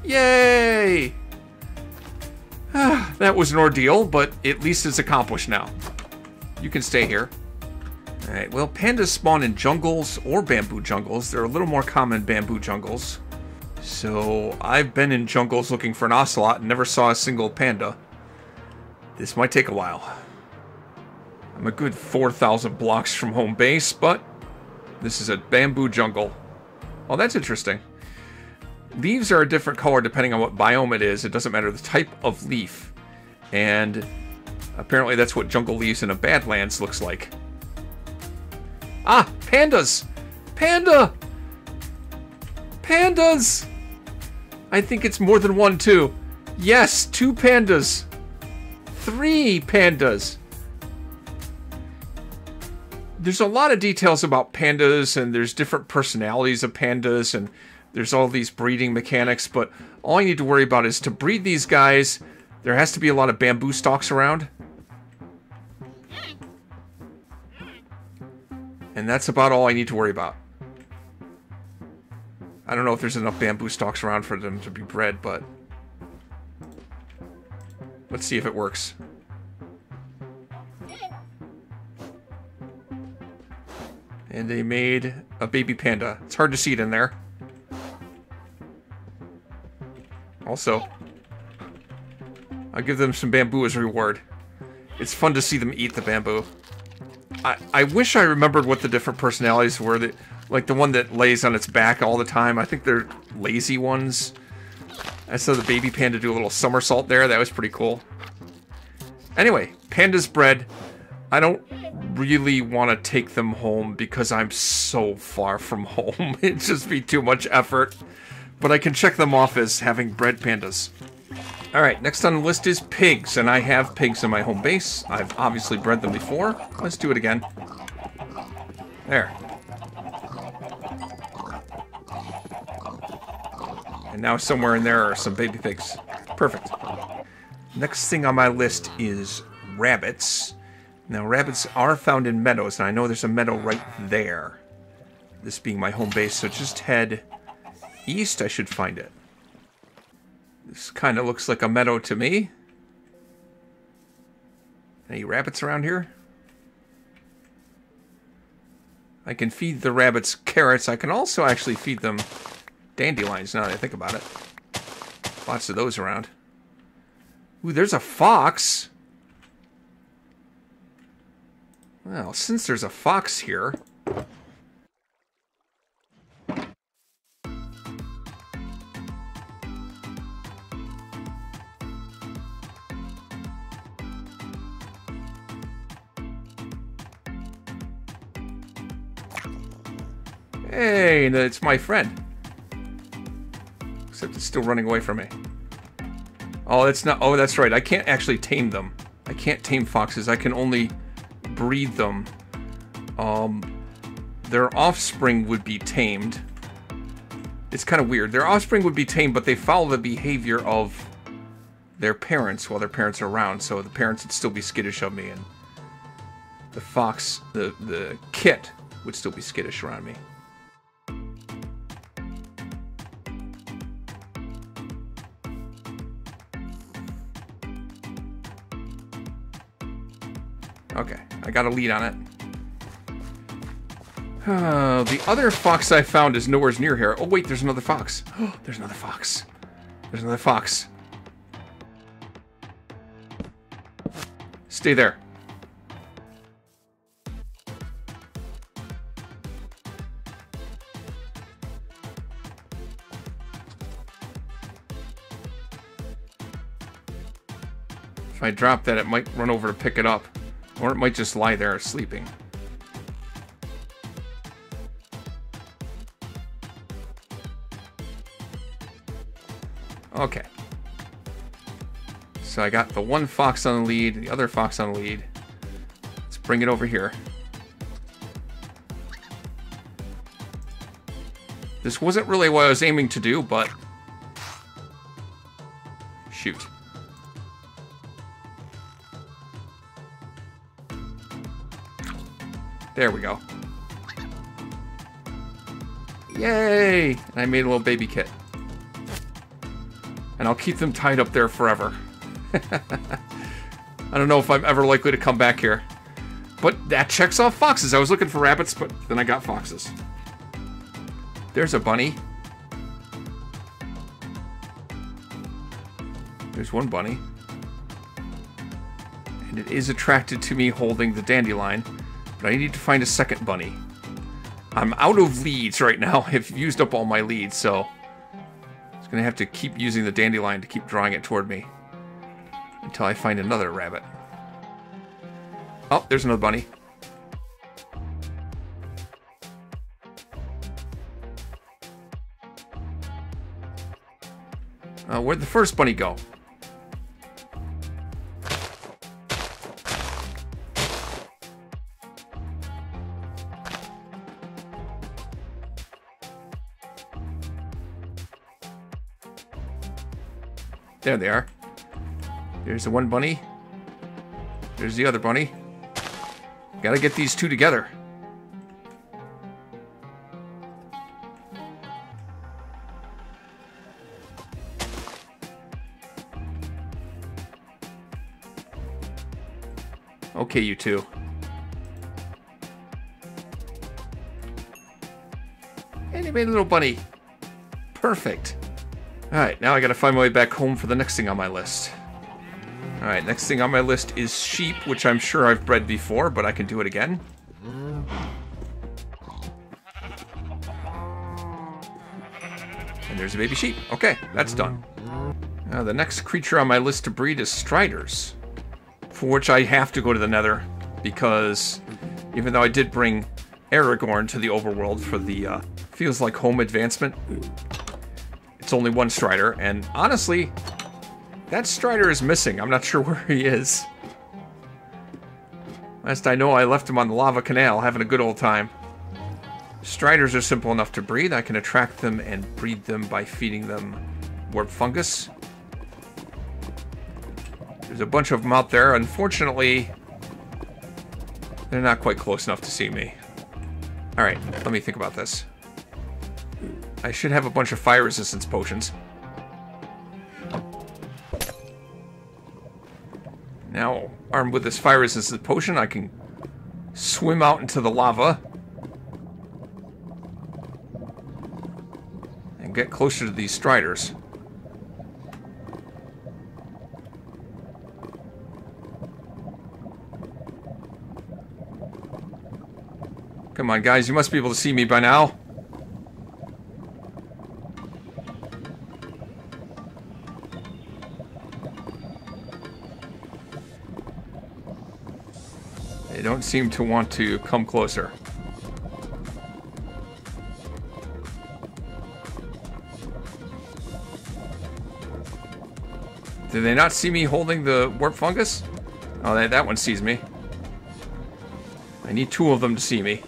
Yay! That was an ordeal, but at least it's accomplished now. You can stay here. Alright, well, pandas spawn in jungles or bamboo jungles. They're a little more common in bamboo jungles. So, I've been in jungles looking for an ocelot and never saw a single panda. This might take a while. I'm a good 4,000 blocks from home base, but this is a bamboo jungle. Oh, that's interesting. Leaves are a different color depending on what biome it is. It doesn't matter the type of leaf. And apparently that's what jungle leaves in a Badlands looks like. Ah! Pandas! Panda! Pandas! I think it's more than one, too. Yes, 2 pandas. 3 pandas. There's a lot of details about pandas, and there's different personalities of pandas, and there's all these breeding mechanics, but all I need to worry about is to breed these guys, there has to be a lot of bamboo stalks around. And that's about all I need to worry about. I don't know if there's enough bamboo stalks around for them to be bred, but let's see if it works. And they made a baby panda. It's hard to see it in there. Also, I'll give them some bamboo as a reward. It's fun to see them eat the bamboo. I wish I remembered what the different personalities were. Like the one that lays on its back all the time. I think they're lazy ones. I saw the baby panda do a little somersault there. That was pretty cool. Anyway, pandas bred. I don't really want to take them home because I'm so far from home. It'd just be too much effort. But I can check them off as having bred pandas. Alright, next on the list is pigs, and I have pigs in my home base. I've obviously bred them before. Let's do it again. There. And now somewhere in there are some baby pigs. Perfect. Next thing on my list is rabbits. Now, rabbits are found in meadows, and I know there's a meadow right there. This being my home base, so just head east, I should find it. This kind of looks like a meadow to me. Any rabbits around here? I can feed the rabbits carrots. I can also actually feed them dandelions now that I think about it. Lots of those around. Ooh, there's a fox. Well, since there's a fox here... Hey, it's my friend. Except it's still running away from me. Oh, that's not... Oh, that's right. I can't actually tame them. I can't tame foxes. I can only breed them. Their offspring would be tamed. It's kind of weird. Their offspring would be tamed, but they follow the behavior of their parents while their parents are around. So the parents would still be skittish of me, and the fox, the kit, would still be skittish around me. Okay, I got a lead on it. The other fox I found is nowhere near here. Oh wait, there's another fox. Oh, there's another fox. There's another fox. Stay there. If I drop that, it might run over to pick it up. Or it might just lie there sleeping. Okay. So I got the one fox on the lead, the other fox on the lead. Let's bring it over here. This wasn't really what I was aiming to do, but... Shoot. There we go. Yay! And I made a little baby kit. And I'll keep them tied up there forever. I don't know if I'm ever likely to come back here. But that checks off foxes. I was looking for rabbits, but then I got foxes. There's a bunny. There's one bunny. And it is attracted to me holding the dandelion, but I need to find a second bunny. I'm out of leads right now. I've used up all my leads, so I'm just going to have to keep using the dandelion to keep drawing it toward me until I find another rabbit. Oh, there's another bunny. Where'd the first bunny go? There they are. There's the one bunny. There's the other bunny. Gotta get these two together. Okay, you two. And he made a little bunny. Perfect. Alright, now I gotta find my way back home for the next thing on my list. Alright, next thing on my list is sheep, which I'm sure I've bred before, but I can do it again. And there's a baby sheep. Okay, that's done. Now the next creature on my list to breed is striders, for which I have to go to the Nether, because even though I did bring Aragorn to the overworld for the feels like home advancement, it's only one strider, and honestly, that strider is missing. I'm not sure where he is. Last I know, I left him on the lava canal, having a good old time. Striders are simple enough to breed. I can attract them and breed them by feeding them warp fungus. There's a bunch of them out there. Unfortunately, they're not quite close enough to see me. Alright, let me think about this. I should have a bunch of fire resistance potions. Now, armed with this fire resistance potion, I can swim out into the lava and get closer to these striders. Come on, guys, you must be able to see me by now. They don't seem to want to come closer. Did they not see me holding the warp fungus? Oh, that one sees me. I need two of them to see me.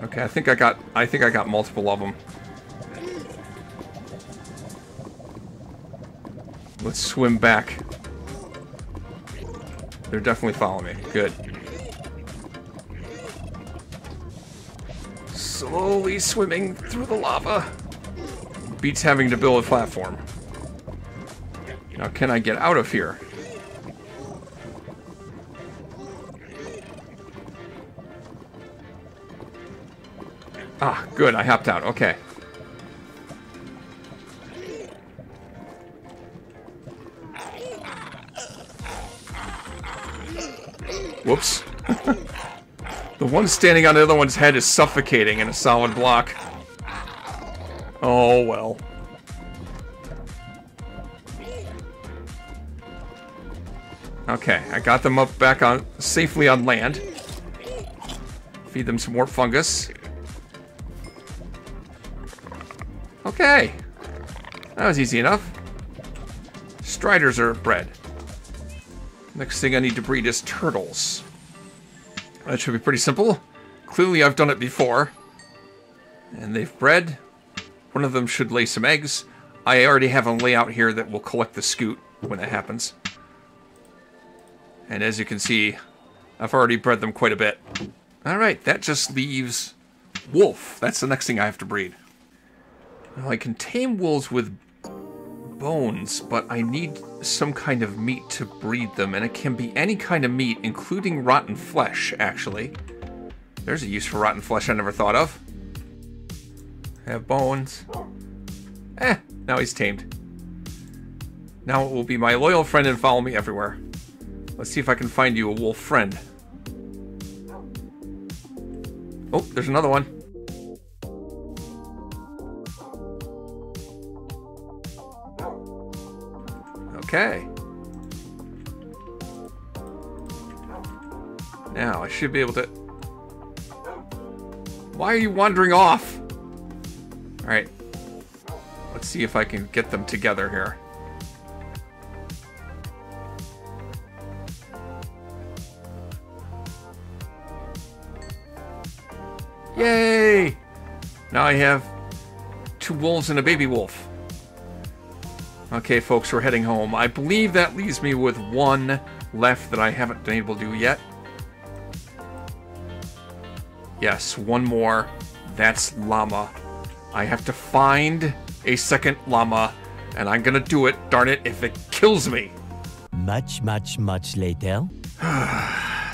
Okay, I think I got multiple of them. Let's swim back. They're definitely following me. Good. Slowly swimming through the lava. Beats having to build a platform. Now, can I get out of here? Ah, good. I hopped out. Okay. Whoops. The one standing on the other one's head is suffocating in a solid block. Oh, well. Okay, I got them up back on safely on land. Feed them some more fungus. Okay. That was easy enough. Striders are bred. Next thing I need to breed is turtles. That should be pretty simple. Clearly I've done it before. And they've bred. One of them should lay some eggs. I already have a layout here that will collect the scoot when that happens. And as you can see, I've already bred them quite a bit. Alright, that just leaves wolf. That's the next thing I have to breed. Well, I can tame wolves with bones, but I need some kind of meat to breed them, and it can be any kind of meat, including rotten flesh, actually. There's a use for rotten flesh I never thought of. Have bones. Now he's tamed. Now it will be my loyal friend and follow me everywhere. Let's see if I can find you a wolf friend. Oh, there's another one. Okay. Now I should be able to... Why are you wandering off? Alright. Let's see if I can get them together here. Yay! Now I have 2 wolves and a baby wolf. Okay, folks, we're heading home. I believe that leaves me with 1 left that I haven't been able to do yet. Yes, 1 more. That's llama. I have to find a second llama, and I'm gonna do it, darn it, if it kills me. Much later.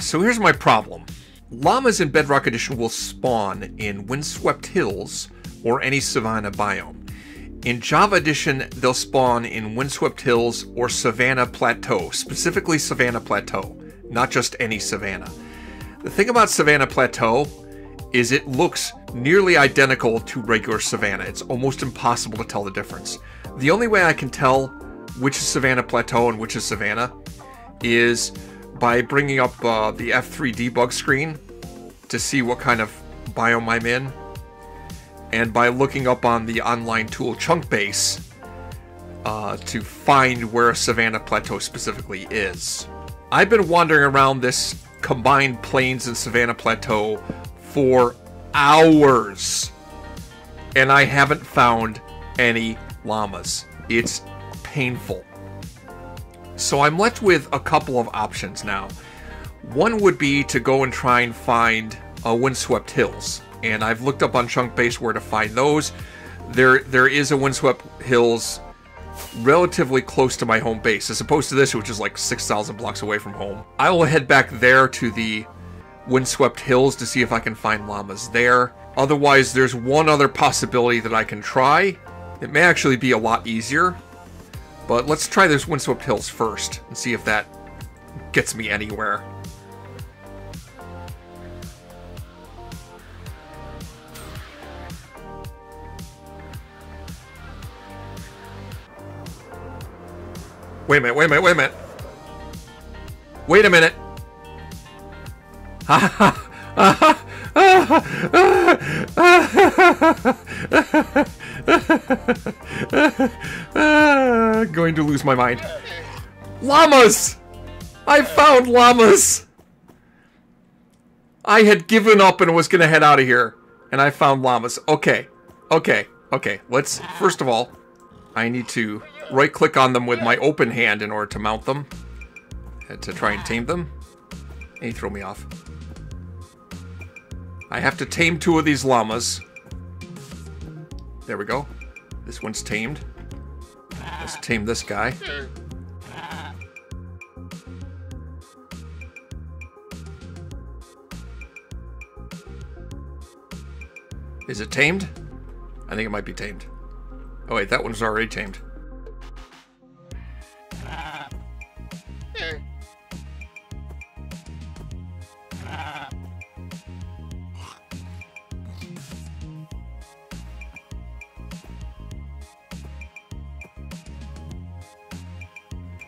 So here's my problem. Llamas in Bedrock Edition will spawn in windswept hills or any savanna biome. In Java Edition, they'll spawn in windswept hills or savanna plateau, specifically savanna plateau, not just any savanna. The thing about savanna plateau is it looks nearly identical to regular savanna. It's almost impossible to tell the difference. The only way I can tell which is savanna plateau and which is savanna is by bringing up the F3 debug screen to see what kind of biome I'm in, and by looking up on the online tool Chunkbase to find where a savanna plateau specifically is. I've been wandering around this combined plains and savanna plateau for hours, and I haven't found any llamas. It's painful. So I'm left with a couple of options now. One would be to go and try and find windswept hills, and I've looked up on Chunkbase where to find those. There is a windswept hills relatively close to my home base, as opposed to this, which is like 6,000 blocks away from home. I will head back there to the windswept hills to see if I can find llamas there. Otherwise, there's one other possibility that I can try. It may actually be a lot easier, but let's try those windswept hills first and see if that gets me anywhere. Wait a minute, wait a minute, wait a minute. Wait a minute. Going to lose my mind. Llamas! I found llamas! I had given up and was gonna head out of here, and I found llamas. Okay. Let's, first of all, I need to right-click on them with my open hand in order to mount them, to try and tame them. And he threw me off. I have to tame 2 of these llamas. There we go. This one's tamed. Let's tame this guy. Is it tamed? I think it might be tamed. Oh wait, that one's already tamed.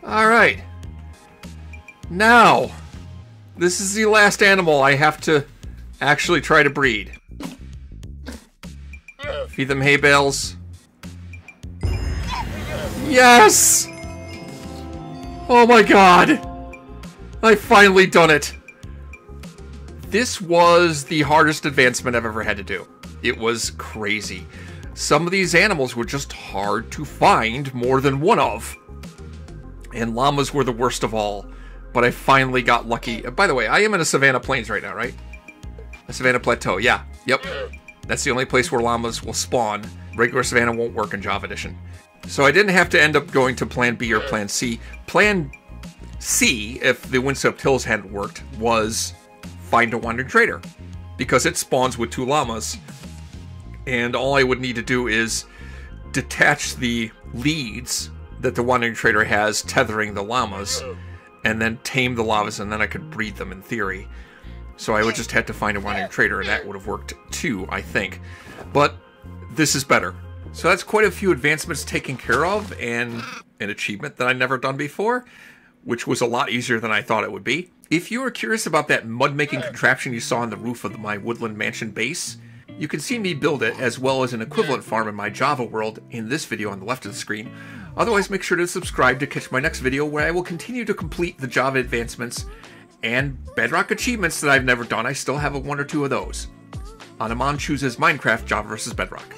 Alright. Now, this is the last animal I have to actually try to breed. Feed them hay bales. Yes! Oh my god! I finally done it! This was the hardest advancement I've ever had to do. It was crazy. Some of these animals were just hard to find more than one of. And llamas were the worst of all. But I finally got lucky. By the way, I am in a savanna plains right now, right? A savanna plateau, yeah. Yep. That's the only place where llamas will spawn. Regular savanna won't work in Java Edition. So I didn't have to end up going to plan B or plan C. Plan C, if the Windswept Hills hadn't worked, was find a wandering trader, because it spawns with 2 llamas, and all I would need to do is detach the leads that the wandering trader has tethering the llamas, and then tame the llamas, and then I could breed them in theory. So I would just have to find a wandering trader, and that would have worked too, I think. But this is better. So that's quite a few advancements taken care of, and an achievement that I'd never done before, which was a lot easier than I thought it would be. If you are curious about that mud-making contraption you saw on the roof of my woodland mansion base, you can see me build it, as well as an equivalent farm in my Java world in this video on the left of the screen. Otherwise, make sure to subscribe to catch my next video, where I will continue to complete the Java advancements and Bedrock achievements that I've never done. I still have 1 or 2 of those. On Amon chooses Minecraft, Java vs. Bedrock.